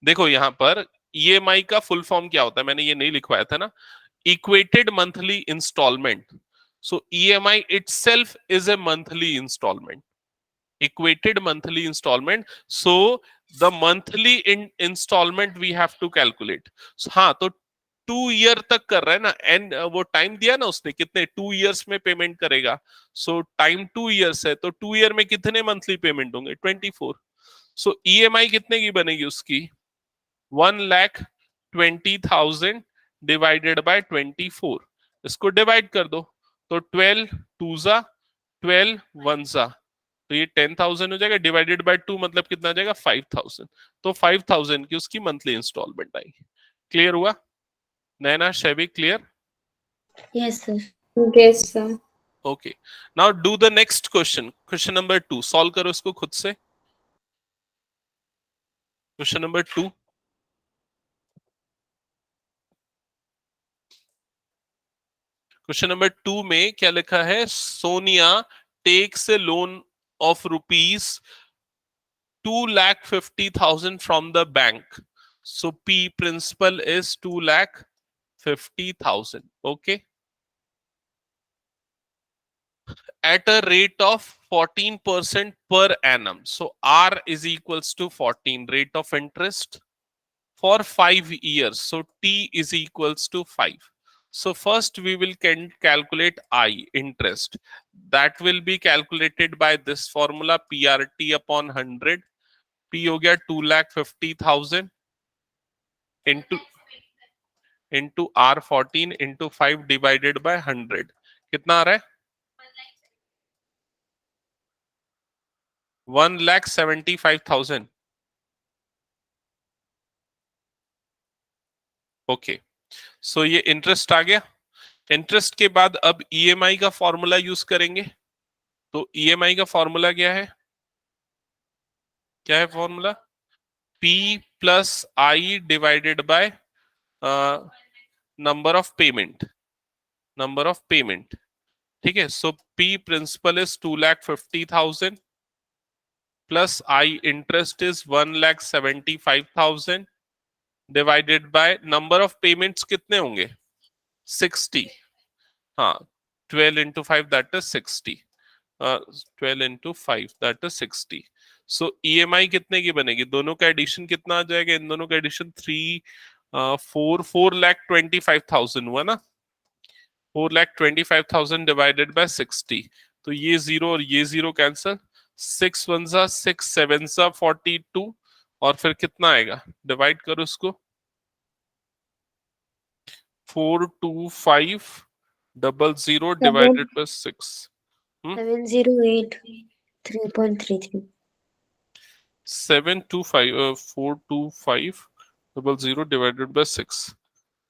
देखो यहां पर ईएमआई का फुल फॉर्म क्या होता है, मैंने ये नहीं लिखवाया था ना, equated monthly installment. So EMI itself is a monthly installment, equated monthly installment. So the monthly installment we have to calculate. So, हाँ, तो 2 ईयर तक कर रहा है ना, एंड वो टाइम दिया ना उसने, कितने 2 इयर्स में पेमेंट करेगा। सो टाइम 2 इयर्स है, तो 2 ईयर में कितने मंथली पेमेंट होंगे? 24। सो ईएमआई कितने की बनेगी उसकी? 1,20,000 डिवाइडेड बाय 24। इसको डिवाइड कर दो, तो 12 2 जा 12 1 जा, तो ये 10,000 हो जाएगा, डिवाइडेड बाय 2 मतलब कितना आ जाएगा? 5,000। तो 5,000 की उसकी मंथली इंस्टॉलमेंट आएगी। क्लियर हुआ? Naina, Shevi, clear? Yes sir. Yes, sir. Okay, now do the next question, question number 2। Solve करो इसको खुद से। Question number 2। क्वेश्चन नंबर 2 में क्या लिखा है? Sonia takes a loan of rupees 2,50,000 from the bank. So P principal is 2,50,000. Okay. At a rate of 14% per annum. So R is equals to 14 rate of interest for 5 years. So T is equals to 5. So first we will calculate I, interest. That will be calculated by this formula, PRT upon 100. P हो गया 2,50,000 into R14 into 5 divided by 100. कितना आ रहा है? 1,75,000. Okay, सो ये interest आ गया. Interest के बाद अब ईएमआई का फॉर्मूला यूज करेंगे. तो ईएमआई का फॉर्मूला क्या है? क्या है formula? P plus I divided by number of payment. Number of payment. ठीक है. So P principal is 2,50,000 plus I interest is 1,75,000 divided by number of payments कितने होंगे? 60. हाँ, 12 into 5 that is 60. 12 into 5 that is 60. So EMI कितने की बनेगी? दोनों का एडिशन कितना आ जाएगा? इन दोनों का एडिशन 4,25,000 हुआ ना. 4,25,000 डिवाइडेड बाय 60. तो ये जीरो और ये जीरो कैंसल. 6 1 जा 6 7 जा 42. और फिर कितना आएगा? डिवाइड करो इसको. 425,000 divided by 6. 708 3.33. 425,000 divided by 6.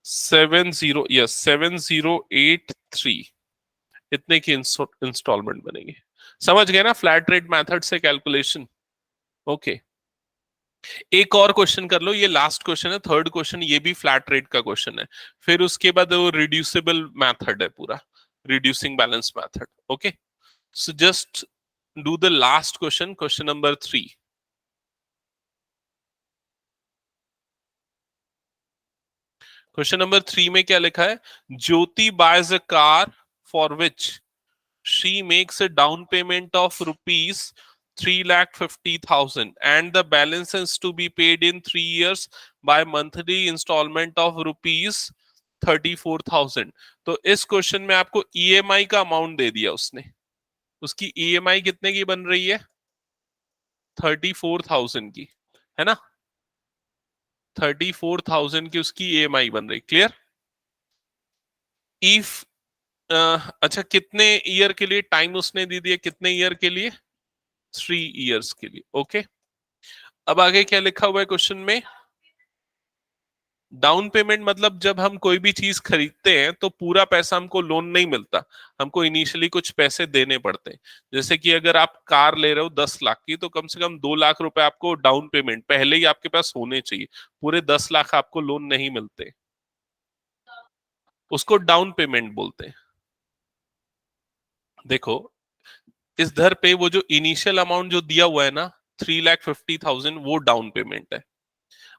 708.3 इतने की इंस्टॉलमेंट बनेगी. समझ गए ना फ्लैट रेट मेथड से कैलकुलेशन? ओके. एक और क्वेश्चन कर लो. ये लास्ट क्वेश्चन है, थर्ड क्वेश्चन. ये भी फ्लैट रेट का क्वेश्चन है. फिर उसके बाद वो रिड्यूसिबल मेथड है, पूरा reducing balance method. Okay, so just do the last question, question number 3. Question number 3 में क्या लिखा है? Jyoti buys a car for which she makes a down payment of rupees 3,50,000 and the balance is to be paid in 3 years by monthly installment of rupees 34,000. तो इस question में आपको EMI का amount दे दिया उसने. उसकी ईएमआई कितने की बन रही है? 34,000 की, है ना. 34,000 की उसकी ईएमआई बन रही. क्लियर? इफ अच्छा, कितने ईयर के लिए टाइम उसने दे दिया? कितने ईयर के लिए? 3 इयर्स के लिए. ओके, अब आगे क्या लिखा हुआ है क्वेश्चन में? डाउन पेमेंट मतलब जब हम कोई भी चीज खरीदते हैं तो पूरा पैसा हमको लोन नहीं मिलता, हमको इनिशियली कुछ पैसे देने पड़ते हैं. जैसे कि अगर आप कार ले रहे हो 10 लाख की, तो कम से कम 2 लाख रुपए आपको डाउन पेमेंट पहले ही आपके पास होने चाहिए. पूरे 10 लाख आपको लोन नहीं मिलते, उसको डाउन पेमेंट बोलते हैं. देखो इस धर पे वो जो इनिशियल अमाउंट जो दिया हुआ है ना 3,50,000, वो डाउन पेमेंट है.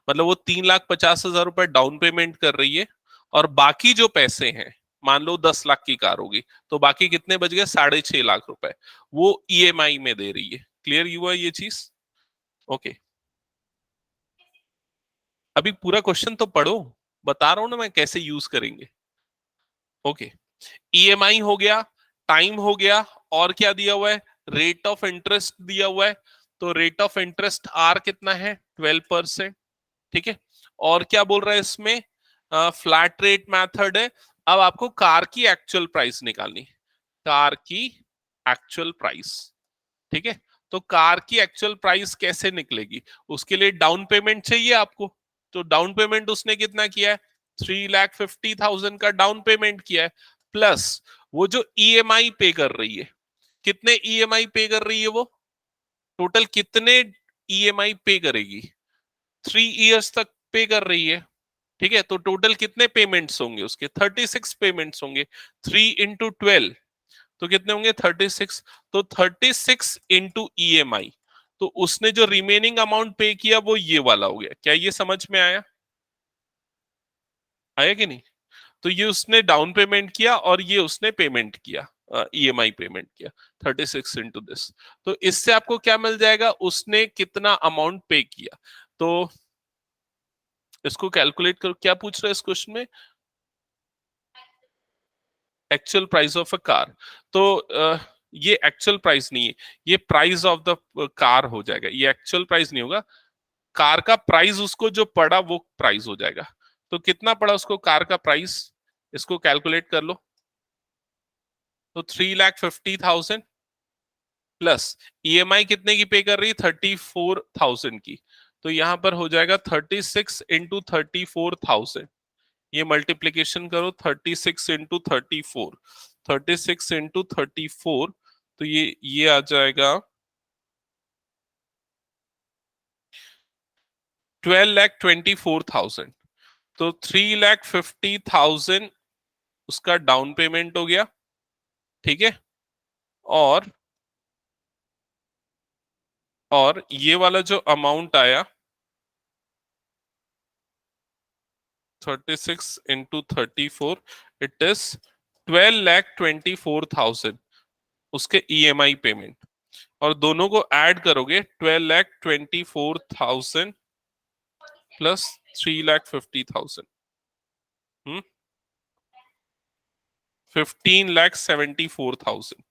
मतलब वो 3,50,000 रुपए डाउन पेमेंट कर रही है, और बाकी जो पैसे हैं, मान लो 10 लाख की कार होगी, तो बाकी कितने बच गए? 6.5 लाख रुपए, वो ईएमआई में दे रही है. क्लियर हुआ ये चीज? ओके, अभी पूरा क्वेश्चन तो पढ़ो, बता रहा हूं ना मैं कैसे यूज करेंगे. ओके, ईएमआई हो गया, टाइम हो गया, और क्या दिया हुआ है? रेट ऑफ इंटरेस्ट दिया हुआ है. तो रेट ऑफ इंटरेस्ट आर कितना है? 12%. ठीक है, और क्या बोल रहा है इसमें? फ्लैट रेट मेथड है. अब आपको कार की एक्चुअल प्राइस निकालनी. कार की एक्चुअल प्राइस. ठीक है, तो कार की एक्चुअल प्राइस कैसे निकलेगी? उसके लिए डाउन पेमेंट चाहिए आपको. तो डाउन पेमेंट उसने कितना किया है? 3,50,000 का डाउन पेमेंट किया है, प्लस वो जो ईएमआई पे कर रही है. कितने ईएमआई पे कर रही है वो? टोटल कितने ईएमआई पे करेगी? 3 इयर्स तक पे कर रही है. ठीक है, तो टोटल कितने पेमेंट्स होंगे उसके? 36 पेमेंट्स होंगे. 3 into 12 तो कितने होंगे? 36. तो 36 into ईएमआई. तो उसने जो रिमेनिंग अमाउंट पे किया वो ये वाला हो गया. क्या ये समझ में आया? आया कि नहीं? तो ये उसने डाउन पेमेंट किया और ये उसने पेमेंट किया, ईएमआई पेमेंट किया 36 into दिस. तो इससे आपको क्या मिल जाएगा? उसने कितना अमाउंट पे किया. तो इसको कैलकुलेट करो. क्या पूछ रहा है इस क्वेश्चन में? Actual price of a car. तो ये एक्चुअल प्राइस नहीं है, ये प्राइस ऑफ द कार हो जाएगा, ये एक्चुअल प्राइस नहीं होगा। कार का प्राइस उसको जो पड़ा वो प्राइस हो जाएगा। तो कितना पड़ा उसको कार का प्राइस, इसको कैलकुलेट कर लो। तो 3,50,000 प्लस ईएमआई कितने की पे कर रही है, 34,000 की। तो यहां पर हो जाएगा 36 इंटू 34,000। ये मल्टीप्लीकेशन करो, 36 इंटू 34, 36 इंटू 34, तो ये आ जाएगा 12,24,000। तो 3,50,000 उसका डाउन पेमेंट हो गया, ठीक है। और ये वाला जो अमाउंट आया 36 इंटू 34, इट इज 12,24,000 उसके ईएमआई पेमेंट। और दोनों को ऐड करोगे 12,24,000 प्लस 3,50,000, 15,74,000।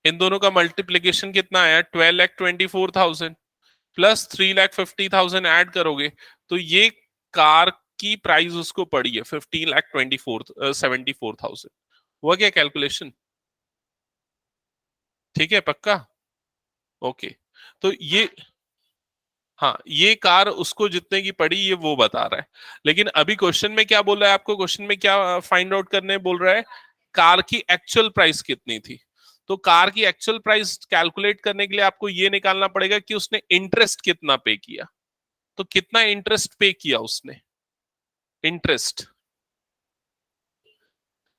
इन दोनों का मल्टीप्लीकेशन कितना आया, 12,24,000 प्लस 3,50,000 ऐड करोगे तो ये कार की प्राइस उसको पड़ी है 15,74,000। हुआ क्या कैलकुलेशन, ठीक है पक्का, ओके। तो ये, हाँ ये कार उसको जितने की पड़ी ये वो बता रहा है। लेकिन अभी क्वेश्चन में क्या बोल रहा है आपको, क्वेश्चन में क्या फाइंड आउट करने बोल रहा है, कार की एक्चुअल प्राइस कितनी थी। तो कार की एक्चुअल प्राइस कैलकुलेट करने के लिए आपको ये निकालना पड़ेगा कि उसने इंटरेस्ट कितना पे किया। तो कितना इंटरेस्ट पे किया उसने, इंटरेस्ट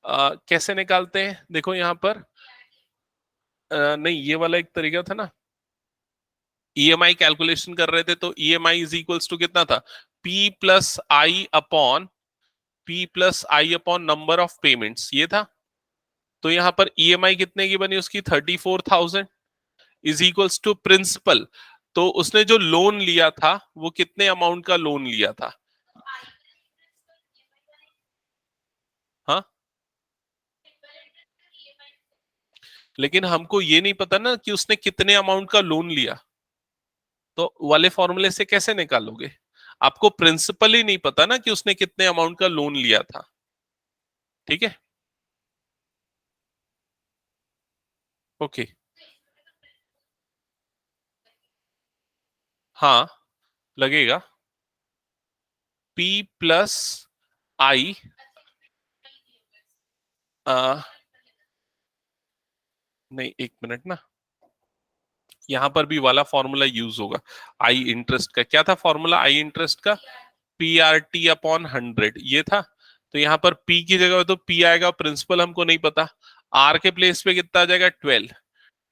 कैसे निकालते हैं, देखो यहां पर नहीं ये वाला एक तरीका था ना, ईएमआई कैलकुलेशन कर रहे थे तो ईएमआई इज इक्वल्स टू कितना था, P plus I upon number of payments, ये था। तो यहां पर ईएमआई कितने की बनी उसकी 34,000 इज इक्वल्स टू प्रिंसिपल। तो उसने जो लोन लिया था वो कितने अमाउंट का लोन लिया था, हाँ लेकिन हमको ये नहीं पता ना कि उसने कितने अमाउंट का लोन लिया। तो वाले फॉर्मूले से कैसे निकालोगे, आपको प्रिंसिपल ही नहीं पता ना कि उसने कितने अमाउंट का लोन लिया था, ठीक है ओके। हाँ लगेगा, P प्लस आई, नहीं एक मिनट ना, यहां पर भी वाला फॉर्मूला यूज होगा। आई इंटरेस्ट का क्या था फॉर्मूला, आई इंटरेस्ट का पी आर टी अपॉन 100 ये था। तो यहाँ पर P की जगह तो P आएगा, प्रिंसिपल हमको नहीं पता, R के प्लेस पे कितना आ जाएगा 12,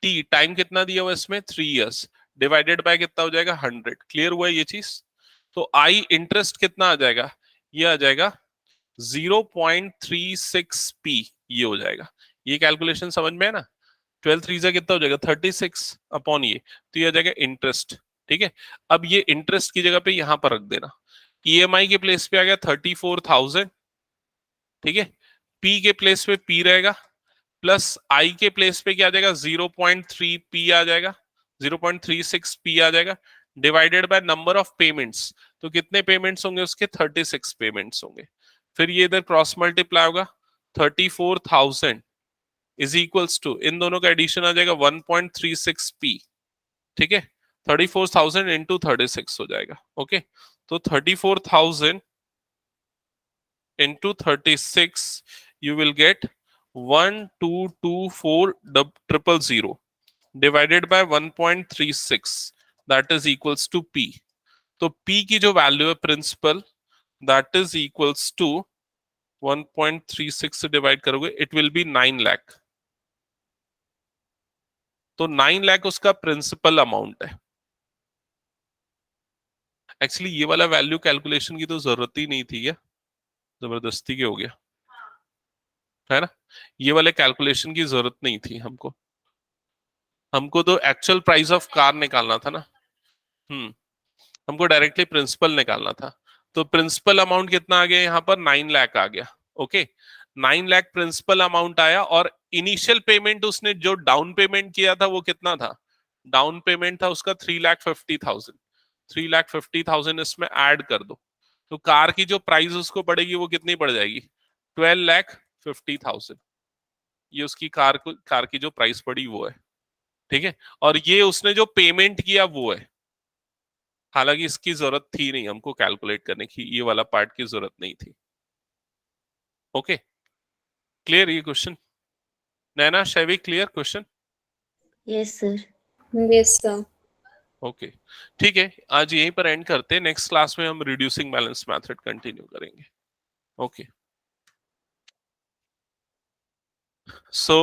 T टाइम कितना दिया हुआ इसमें 3 इयर्स, डिवाइडेड बाय कितना हो जाएगा 100। क्लियर हुआ ये चीज। तो आई इंटरेस्ट कितना आ जाएगा, ये आ जाएगा 0.36 P, ये हो जाएगा। ये कैलकुलेशन समझ में है ना, 12 3 से कितना हो जाएगा 36 अपॉन ये, तो ये आ जाएगा इंटरेस्ट, ठीक है। अब ये इंटरेस्ट की जगह पे यहां पर रख देना, ईएमआई के प्लेस पे आ गया 34,000, ठीक है। पी के प्लेस पे पी रहेगा, प्लस आई के प्लेस पे क्या आ जाएगा 0.3 पी आ जाएगा, 0.36 पी आ जाएगा, divided by number of payments. तो कितने पेमेंट्स होंगे उसके 36 पेमेंट्स होंगे। फिर ये इधर क्रॉस मल्टीप्लाई होगा, 34,000 इज इक्वल्स टू, इन दोनों का एडिशन आ जाएगा 1.36 पी, ठीक है। 34,000 इंटू 36 हो जाएगा, ओके। तो 34,000 into 36 you will get 1224000 divided by 1.36, that is equals to P। तो P की जो वैल्यू है principal, that is equals to 1.36 से डिवाइड करोगे इट विल बी 9 लाख। तो 9 लाख उसका प्रिंसिपल अमाउंट है। एक्चुअली ये वाला वैल्यू कैलकुलेशन की तो जरूरत ही नहीं थी, क्या जबरदस्ती के हो गया है ना, ये वाले कैलकुलेशन की जरूरत नहीं थी हमको, हमको तो एक्चुअल प्राइस ऑफ कार निकालना था ना। हमको डायरेक्टली प्रिंसिपल निकालना था। तो प्रिंसिपल अमाउंट कितना आ गया यहाँ पर 9 लाख आ गया, ओके 9 लाख प्रिंसिपल अमाउंट आया और इनिशियल पेमेंट उसने जो डाउन पेमेंट किया था वो कितना था? डाउन पेमेंट था उसका 3,50,000। 3,50,000 इसमें ऐड कर दो तो कार की जो प्राइस उसको पड़ेगी वो कितनी पड़ जाएगी? 12,50,000। ये उसकी कार की जो प्राइस पड़ी वो है, ठीक है। और ये उसने जो पेमेंट किया वो है। हालांकि इसकी जरूरत थी नहीं हमको कैलकुलेट करने की, ये वाला पार्ट की जरूरत नहीं थी। ओके क्लियर ये question? Naina Shaivi clear question? Yes sir. Yes, sir. Okay ठीक है, आज यहीं पर एंड करते हैं। नेक्स्ट क्लास में हम रिड्यूसिंग बैलेंस मेथड कंटिन्यू करेंगे। Okay so